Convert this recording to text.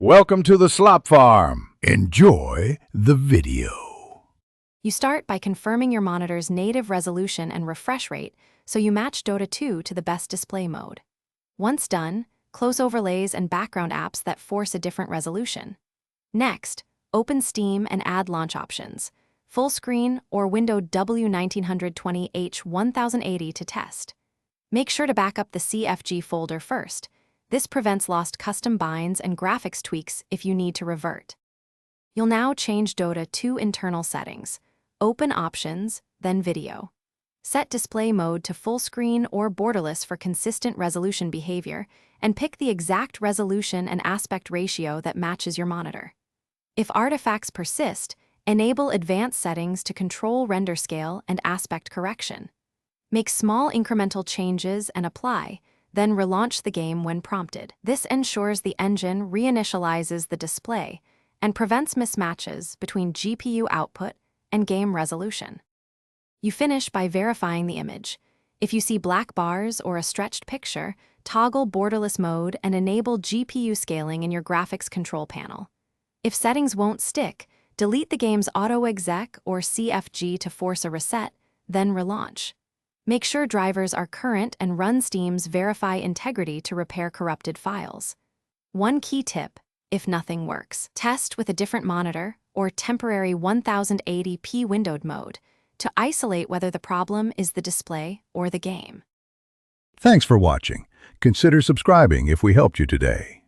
Welcome to the Slop Farm. Enjoy the video. You start by confirming your monitor's native resolution and refresh rate so you match Dota 2 to the best display mode. Once done, close overlays and background apps that force a different resolution. Next, open Steam and add launch options, full screen or window W1920H1080 to test. Make sure to back up the CFG folder first. This prevents lost custom binds and graphics tweaks if you need to revert. You'll now change Dota 2 internal settings. Open Options, then Video. Set display mode to full screen or borderless for consistent resolution behavior, and pick the exact resolution and aspect ratio that matches your monitor. If artifacts persist, enable advanced settings to control render scale and aspect correction. Make small incremental changes and apply, then relaunch the game when prompted. This ensures the engine reinitializes the display and prevents mismatches between GPU output and game resolution. You finish by verifying the image. If you see black bars or a stretched picture, toggle borderless mode and enable GPU scaling in your graphics control panel. If settings won't stick, delete the game's auto-exec or CFG to force a reset, then relaunch. Make sure drivers are current and run Steam's Verify Integrity to repair corrupted files. One key tip: if nothing works, test with a different monitor or temporary 1080p windowed mode to isolate whether the problem is the display or the game. Thanks for watching. Consider subscribing if we helped you today.